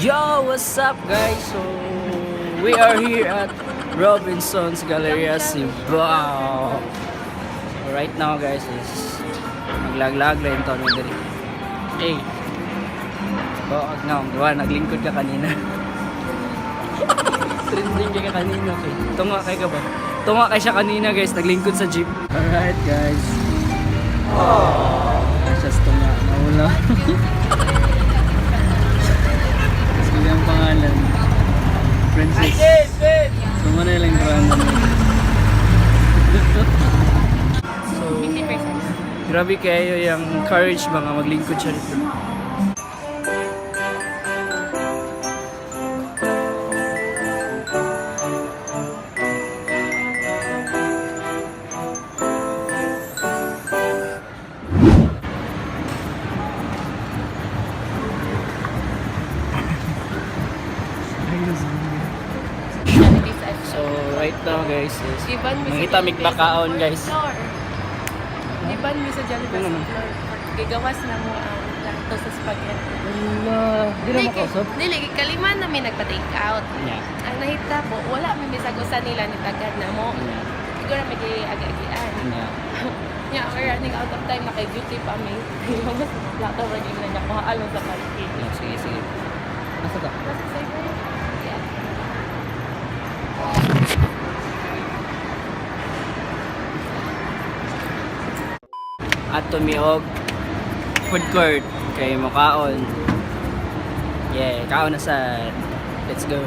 Yo, what's up guys? So, we are here at Robinson's Galleria Cebu. So, right now guys is maglag-lag lang ito ng diri. Hey. Bakit nga, gawa, naglingkod ka kanina. Trending ka kanina. Okay. Tunga kay ka ba? Tunga kay siya kanina guys, naglingkod sa jeep. Alright guys. Just tunga, naula. Ang pangalan Princess. So muna lang drama. So grabe kayo yung courage mga maglingkod siya dito. So right now guys is mangita bakaon guys. Iban mi sa Jollibee floor. Gigawas na mo ang lakto sa spaghetti. Allah, di na makausap. Dili kalima na mi nagpa-take out. Yeah. Ang nahita po, wala mi misagusan nila ni tagad na mo. Yeah. Siguro may agi-agian. Yeah. Yeah, we're running out of time na kay duty pa mi. Mas lakto ra gyud na niya kuhaan sa parking. Yeah, sige sige. Nasa ka? Nasa side na. Yeah. At tumiog food court kay mokaon. Yeah, kaon na sa. Let's go.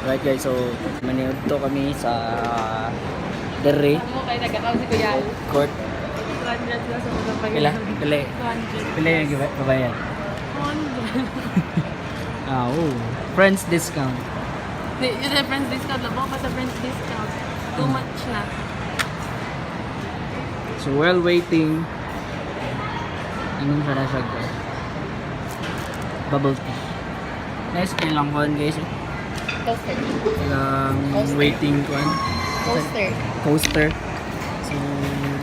Right guys, so maniod to kami sa dere Amo kay nagakaw si Kuya. court. 200 lang sa mga Pila? pag- Pila? 200. Pila yung babayan? 100. Ah, oh. Friends discount. Yung sa friends discount, labo pa sa friends discount. Too much na. So while waiting, anong sana siya guys? Bubble tea. Nice kayo lang ko guys. Coaster. Ilang Coaster. waiting ko. Coaster. Coaster. So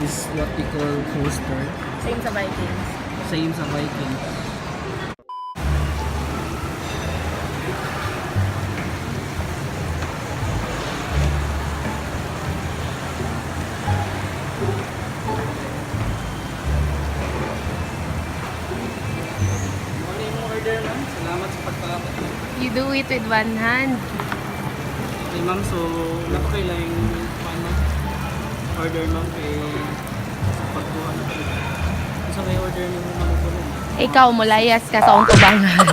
this is what we call coaster. Same sa Vikings. Same sa Viking. Order ma'am. Salamat sa pagpapit. You do it with one hand. Okay ma'am, so napakailang paano order ma'am kay pagkuha na kayo. Sa may order niyo ma'am ito ma'am. Ikaw, mulayas ka sa akong tubangan.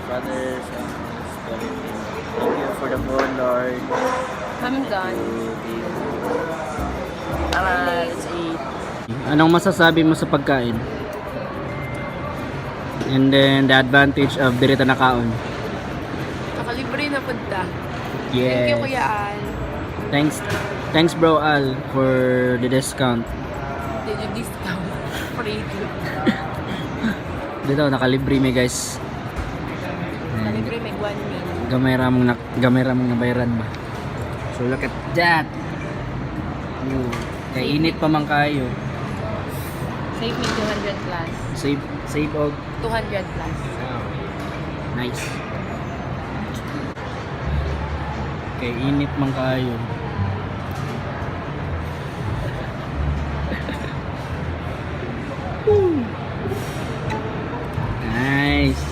Brothers and sisters, thank you for the food, Lord. I'm done. Tara, let's eat. Anong masasabi mo sa pagkain? And then the advantage of direta na kaon. Nakalibre na punta. Yes. Thank you, Kuya Al. Thanks bro Al for the discount. Did you discount? Free. Dito nakalibre may guys. Nakalibre may 1 meal. Gamay ramong nabayaran ba. So look at that. Oh, kay init pa man kayo. Save me 200 plus. Save og 200 plus. nice. Kay init man kayo. Nice.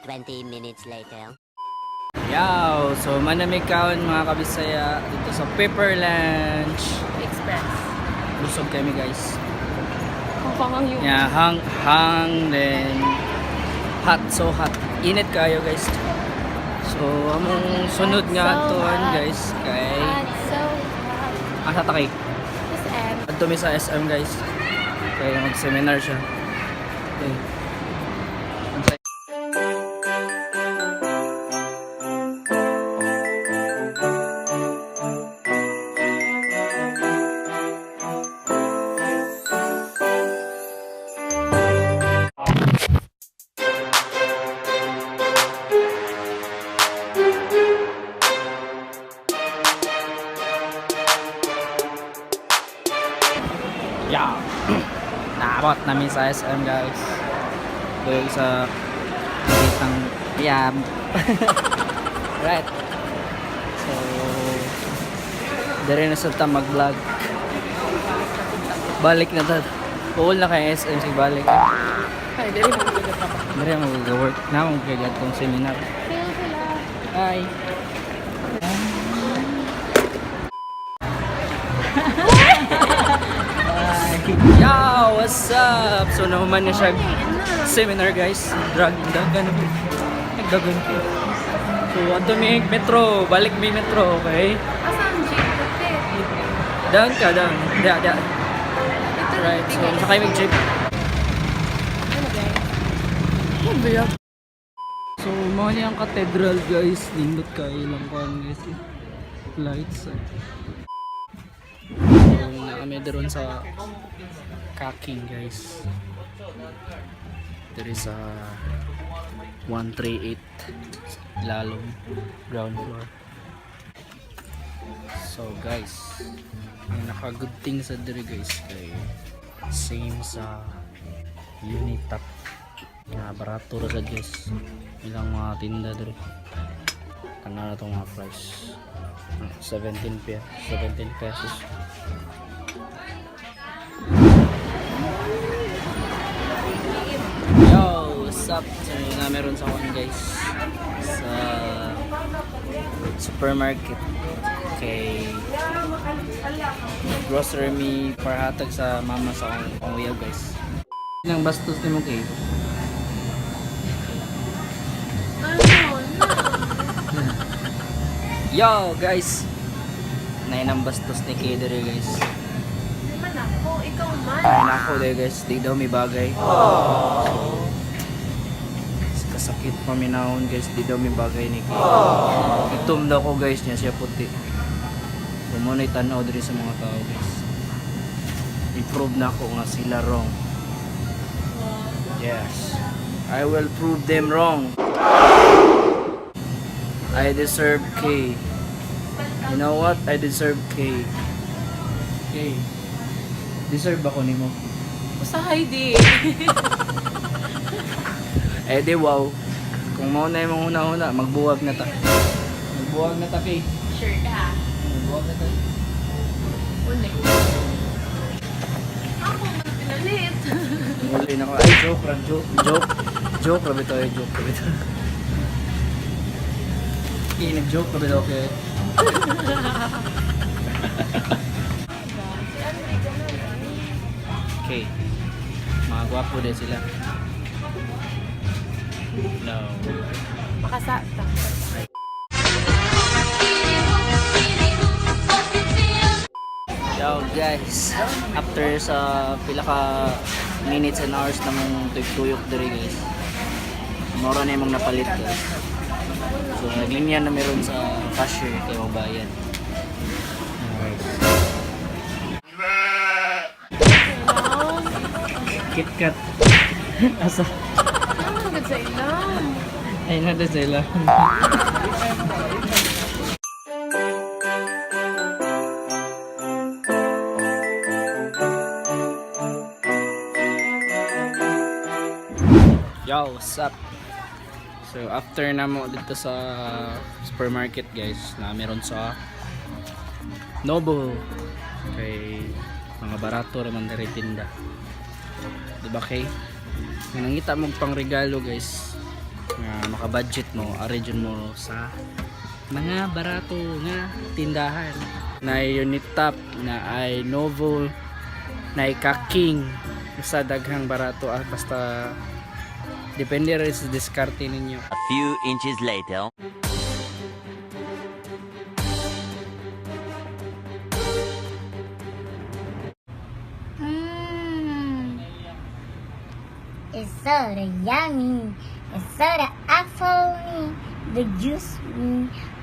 20 minutes later. Yaw, so manamig kaon mga kabisaya dito sa Pepper Lunch. Express. Busog kami guys. Ang pangang yung... Yeah, hang then hot, so hot. Init kayo guys. So among sunod nga tuan guys kay So, asa ta kay SM. adto mi sa SM guys. Kaya mag-seminar siya. Okay. spot namin sa SM guys. Doon sa kitang Piam. Right. So, dari na sa ta mag-vlog. Balik na ta. Pull na kay SM sig balik. Ay, dali mo ko pa. Dari mag-work na akong kagatong seminar. Hello sila. Hi. Yo, what's up? So naman na siya seminar guys. Drag dagan ako. Nagdagan ko. So ato mi metro, balik mi metro, okay? Asan jeep? Daan ka, daan. Da. Ito Right, so sakay mig jeep. Ano guys? So mga niyang cathedral guys, lindot kayo lang ko guys. Lights. So na kami doon sa Kaking guys. There is a 138 lalong ground floor. So guys, ang naka-good thing sa diri guys kay same sa Unitap nga barato ra sad guys. Ilang mga tinda diri. Kana na tong mga price. 17 pesos. Yo, what's up? So nga meron sa one guys sa supermarket kay grocery me para hatag sa mama sa akong panguyaw guys. Ilang bastos ni mo kay? Yo guys, nainang bastos ni kay dere guys. Man ako, ikaw man. Ay nako dere guys, di daw may bagay. So, kasakit pa minahon guys, di daw may bagay ni kay. Itom daw ko guys niya, siya puti. So muna itanaw dere sa mga tao guys. I-prove na ko nga sila wrong. Yes, I will prove them wrong. I deserve K. You know what? I deserve K. K. Deserve ako nimo. Usahay di. Eh di wow. Kung mo na yung una-una, magbuwag na ta. Magbuwag na ta K. Sure ka? Magbuwag na ta. Ulit. Ako man pinalit. Muli na ko. Ay, joke lang. Joke rabi to. Joke rabi to. Nag-joke rabi to. Okay. Okay. Mga gwapo din sila. No. Makasata. Yo guys, after sa pila ka minutes and hours namang tuyok diri guys. Mora na yung mga napalit guys. So naglinya na meron sa cashier kay mabayan. KitKat. Asa? Ano agad sa ilang? Ay na din sila. Yo, what's up? So after na mo dito sa supermarket guys, na meron sa Noble kay mga barato raman diri tinda. Diba kay? Nangita mo pang regalo guys nga maka-budget mo, arrange mo sa mga barato nga tindahan. Na Unitap, na ay Noble, na ay Kaking sa daghang barato basta depende rin sa diskarte ninyo. A few inches later. It's so yummy. It's so apple. The juice.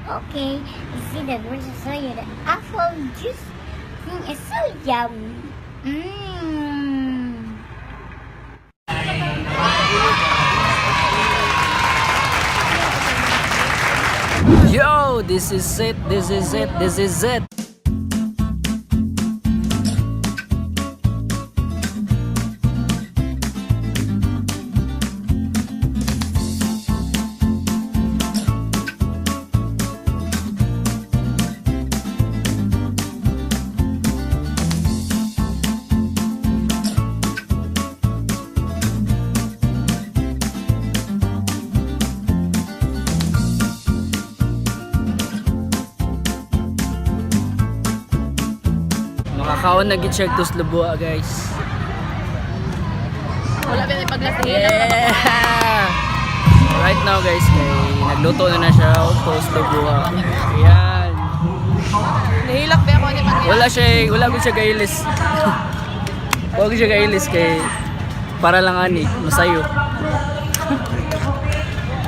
Okay. You see the version so you the apple juice. It's so yummy. Yo, this is it. Nakakaon na gid siya tos lubua guys. Wala ba yung paglasing Yeah! Right now guys, nagluto na siya tos lubua. Ayan. Nahilak ba ako ni pag Wala ko siya gailis. Wala ko siya gailis kay para lang ani, masayo.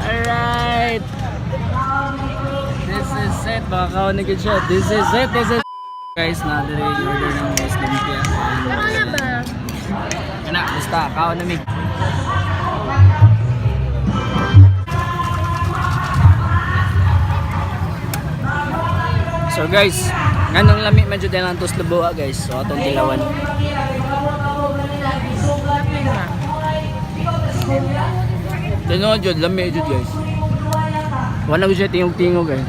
Alright. This is it. Makakaon na gid siya. This is it. Guys, na-order ng Muslim lumpia. Pero na ba? Kana, basta, kaon na mig. So guys, nganong lami medyo din ang tos lubuha guys. So atong dilawan. Tino jud lami jud guys. Wala ko siya tingog-tingog guys.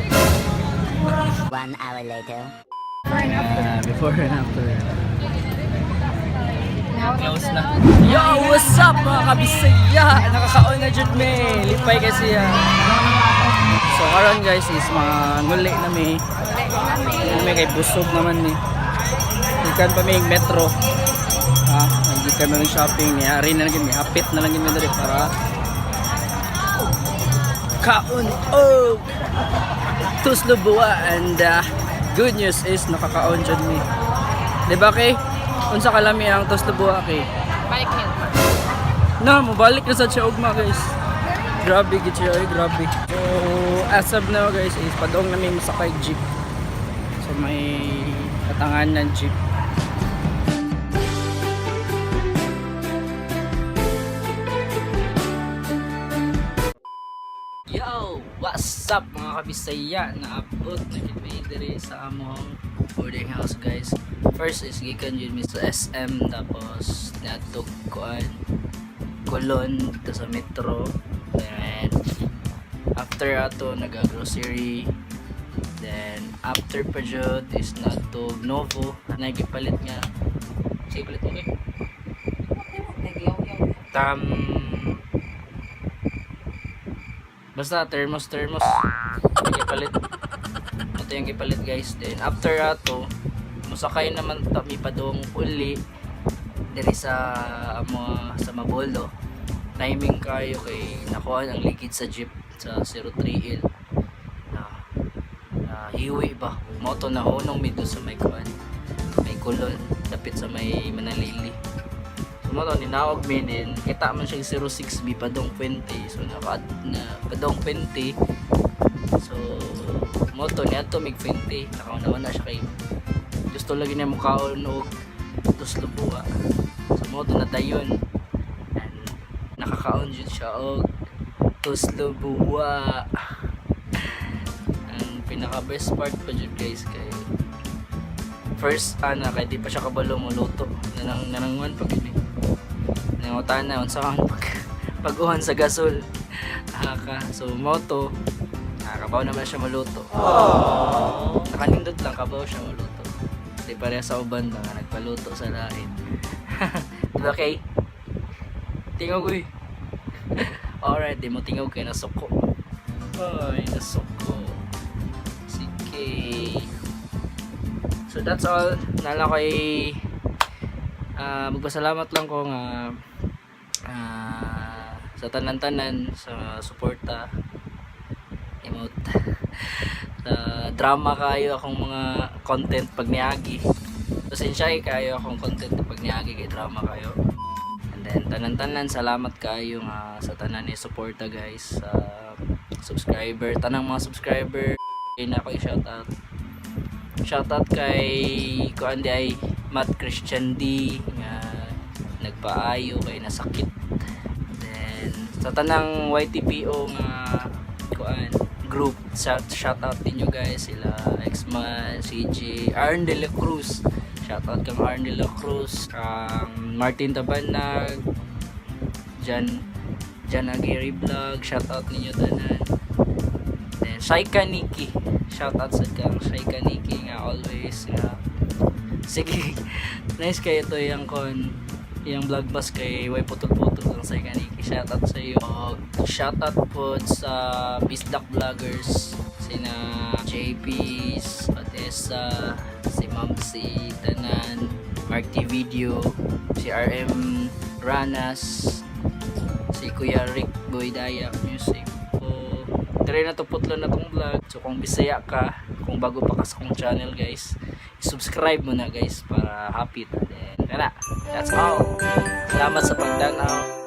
1 hour later. Before and after. Close na. Yo, what's up mga kabisaya? Nakakaon na jud me. Lipay kasi ya. So karon guys is mga nguli na mi. May kay busog naman ni. Ikan pa may metro. Hindi kami ng shopping ni. Ari na lang may hapit na lang yun dali para kaon og tuslubua and good news is nakakaon jud mi. Di ba kay? Unsa kalami ang tuslubua kay? Balik niyo. Na, mabalik na sa siya ugma guys. Grabe gid siya, grabe. So as of now guys is padong namin masakay jeep. So may katangan ng jeep. Yo! What's up mga kabisaya? Naabot na kami diri sa among boarding house guys. First is gikan yun sa SM, tapos natog kuan Colon dito sa metro. Then after ato nag-grocery. Then after pa jud is natog Novo. Nagipalit nga. Sige palit mo eh. Basta thermos gipalit. Ito yung gipalit guys. Then after ato musakay naman kami padong uli diri sa sa Mabolo. Timing kayo kay nakuha ang likid sa jeep sa 03L hiwi ba moto na hunong midto sa may kuan may Colon dapit sa may Manalili. So moto ninawag mi din kita man siya 06B padong 20. So na padong 20. So moto ni ato mig 20 nakaunawan na siya kay gusto lagi niya mukaon og tuslubua. So moto na dayon and nakakaon jud siya og tuslubua. Ang pinaka best part pa jud guys kay first kay di pa siya kabalo mo luto nanangwan pag ini nangutan na unsa ang pag-uhan sa gasol so moto nakabaw naman siya maluto. Nakanindot lang kabaw siya maluto. Di pareha sa uban na nagpaluto sa lain. Diba kay? Tingog uy. Alright, di mo tingog kay nasuko. Ay, nasuko. Sige. So that's all. Nala ko ay magpasalamat lang ko nga sa tanan-tanan sa suporta emote sa drama kayo akong mga content pag niagi. Pasensya kayo akong content pag niagi kay drama kayo. And then tanan-tanan salamat kayo nga sa tanan ni suporta guys sa subscriber, tanang mga subscriber na ako shoutout kay kuan di ay Matt Christian D nga nagpaayo kay nasakit. Then sa tanang YTPO nga kuan group shoutout ninyo guys sila Exma, CJ, Arn de la Cruz, shoutout kang Arn de la Cruz, kang Martin Tabanag, Jan Aguirre Vlog, shoutout ninyo tanan. Then Shaika Nikki, shoutout sa kang Shaika Nikki nga always nga sige nice kayo to yung yung vlog bus kay way putol-putol lang sa Nikki. Shoutout sa iyo. Shoutout po sa Bisdak Vloggers sina JP's, Odessa, si Mamsi, Tanan, Mark T Video, si RM Ranas, si Kuya Rick Boydaya Music. So, try na to putlo na tong vlog. So kung bisaya ka, kung bago pa ka sa kong channel guys, subscribe mo na guys para happy ta. Then, that's all. Salamat sa pagdanaw.